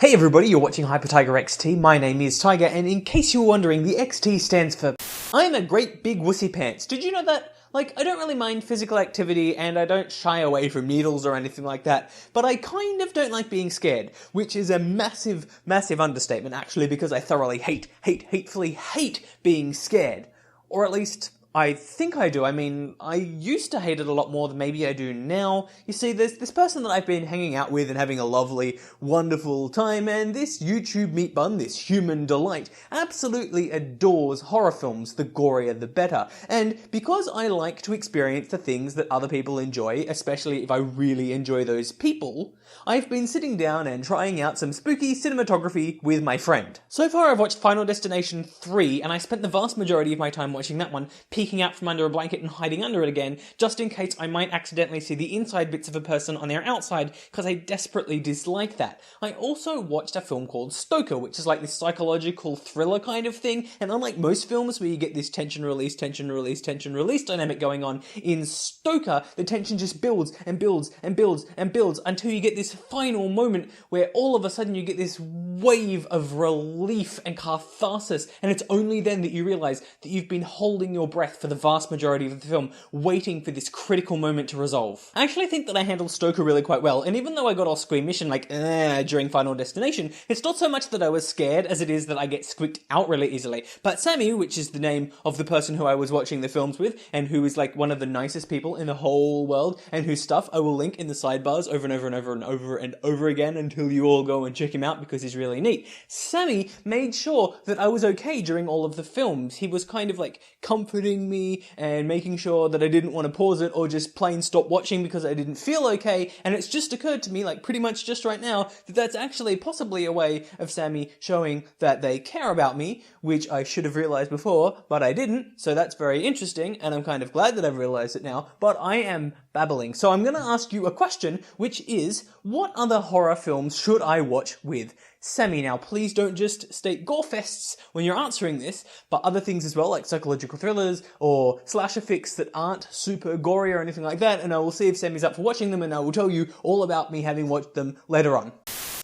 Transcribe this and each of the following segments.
Hey everybody, you're watching Hyper Tiger XT. My name is Tiger, and in case you were wondering, the XT stands for I am a great big wussy pants. Did you know that? Like, I don't really mind physical activity, and I don't shy away from needles or anything like that, but I kind of don't like being scared, which is a massive, massive understatement, actually, because I thoroughly hatefully hate being scared. Or at least, I think I do. I mean, I used to hate it a lot more than maybe I do now. You see, there's this person that I've been hanging out with and having a lovely, wonderful time, and this YouTube meat bun, this human delight, absolutely adores horror films, the gorier the better. And because I like to experience the things that other people enjoy, especially if I really enjoy those people, I've been sitting down and trying out some spooky cinematography with my friend. So far I've watched Final Destination 3, and I spent the vast majority of my time watching that one, peeking out from under a blanket and hiding under it again, just in case I might accidentally see the inside bits of a person on their outside, because I desperately dislike that. I also watched a film called Stoker, which is like this psychological thriller kind of thing, and unlike most films where you get this tension release dynamic going on, in Stoker, the tension just builds and builds and builds and builds until you get this final moment where all of a sudden you get this wave of relief and catharsis, and it's only then that you realize that you've been holding your breath for the vast majority of the film, waiting for this critical moment to resolve. I actually think that I handled Stoker really quite well, and even though I got all squeamish and like, during Final Destination, it's not so much that I was scared as it is that I get squeaked out really easily. But Sammy, which is the name of the person who I was watching the films with, and who is like one of the nicest people in the whole world, and whose stuff I will link in the sidebars over and over and over and over and over again until you all go and check him out because he's really neat. Sammy made sure that I was okay during all of the films. He was kind of like comforting me and making sure that I didn't want to pause it or just plain stop watching because I didn't feel okay, and it's just occurred to me, like pretty much just right now, that that's actually possibly a way of Sammy showing that they care about me, which I should have realized before, but I didn't, so that's very interesting, and I'm kind of glad that I've realized it now, but I am babbling. So I'm going to ask you a question, which is, what other horror films should I watch with Sammy? Now, please don't just state gore-fests when you're answering this, but other things as well, like psychological thrillers or slasher flicks that aren't super gory or anything like that, and I will see if Sammy's up for watching them, and I will tell you all about me having watched them later on.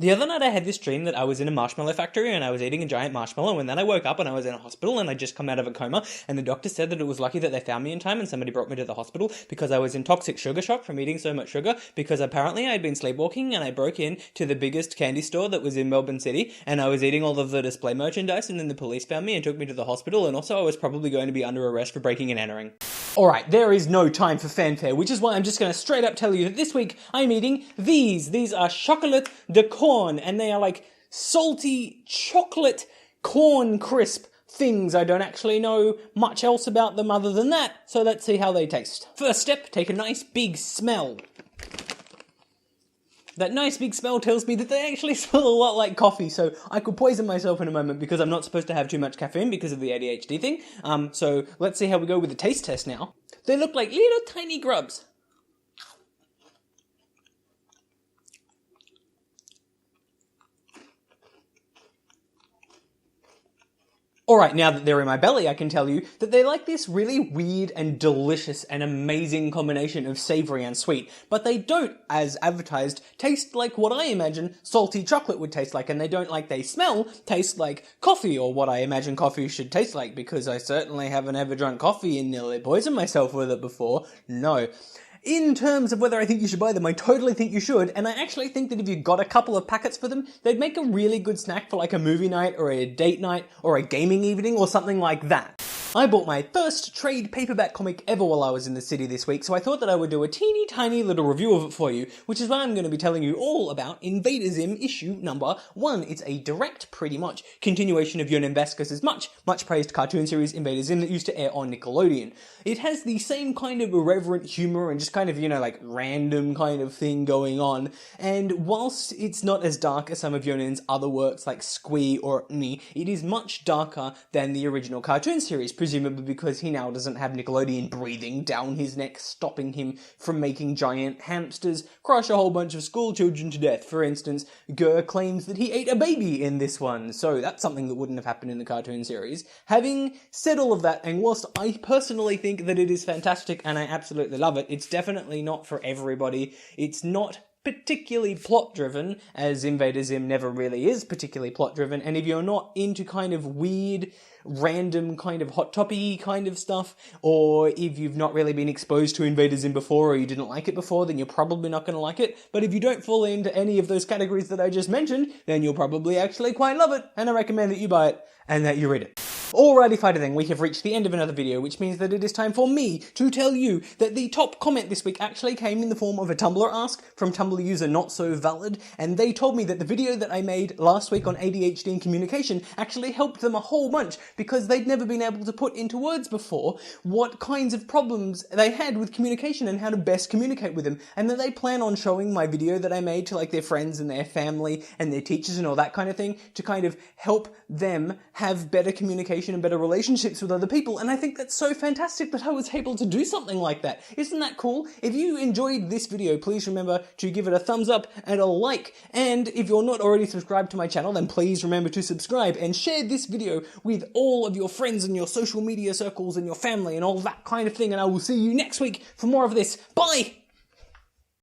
The other night I had this dream that I was in a marshmallow factory and I was eating a giant marshmallow, and then I woke up and I was in a hospital and I'd just come out of a coma, and the doctor said that it was lucky that they found me in time and somebody brought me to the hospital because I was in toxic sugar shock from eating so much sugar, because apparently I'd been sleepwalking and I broke in to the biggest candy store that was in Melbourne City, and I was eating all of the display merchandise, and then the police found me and took me to the hospital, and also I was probably going to be under arrest for breaking and entering. Alright, there is no time for fanfare, which is why I'm just going to straight up tell you that this week I'm eating these. These are chocolate de corn, and they are like salty chocolate corn crisp things. I don't actually know much else about them other than that, so let's see how they taste. First step, take a nice big smell. That nice big smell tells me that they actually smell a lot like coffee, so I could poison myself in a moment because I'm not supposed to have too much caffeine because of the ADHD thing. So let's see how we go with the taste test now. They look like little tiny grubs. Alright, now that they're in my belly, I can tell you that they like this really weird and delicious and amazing combination of savoury and sweet, but they don't, as advertised, taste like what I imagine salty chocolate would taste like, and they don't, like they smell, taste like coffee, or what I imagine coffee should taste like, because I certainly haven't ever drunk coffee and nearly poisoned myself with it before. No. In terms of whether I think you should buy them, I totally think you should, and I actually think that if you got a couple of packets for them, they'd make a really good snack for like a movie night, or a date night, or a gaming evening, or something like that. I bought my first trade paperback comic ever while I was in the city this week, so I thought that I would do a teeny tiny little review of it for you, which is why I'm going to be telling you all about Invader Zim issue number 1. It's a direct, pretty much, continuation of Yonan Vasquez's much praised cartoon series Invader Zim that used to air on Nickelodeon. It has the same kind of irreverent humour and just kind of, like random kind of thing going on, and whilst it's not as dark as some of Yonan's other works like Squee or Me, it is much darker than the original cartoon series, presumably because he now doesn't have Nickelodeon breathing down his neck, stopping him from making giant hamsters crush a whole bunch of school children to death. For instance, Gurr claims that he ate a baby in this one, so that's something that wouldn't have happened in the cartoon series. Having said all of that, and whilst I personally think that it is fantastic and I absolutely love it, it's definitely not for everybody. It's not particularly plot-driven, as Invader Zim never really is particularly plot-driven, and if you're not into kind of weird, random kind of hot topic-y kind of stuff, or if you've not really been exposed to Invader Zim before, or you didn't like it before, then you're probably not going to like it. But if you don't fall into any of those categories that I just mentioned, then you'll probably actually quite love it, and I recommend that you buy it, and that you read it. Alrighty, fighter then, we have reached the end of another video, which means that it is time for me to tell you that the top comment this week actually came in the form of a Tumblr ask from Tumblr user Not So Valid, and they told me that the video that I made last week on ADHD and communication actually helped them a whole bunch, because they'd never been able to put into words before what kinds of problems they had with communication and how to best communicate with them, and that they plan on showing my video that I made to like their friends and their family and their teachers and all that kind of thing to kind of help them have better communication and better relationships with other people. And I think that's so fantastic that I was able to do something like that. Isn't that cool? If you enjoyed this video, please remember to give it a thumbs up and a like. And if you're not already subscribed to my channel, then please remember to subscribe and share this video with all of your friends and your social media circles and your family and all that kind of thing. And I will see you next week for more of this. Bye!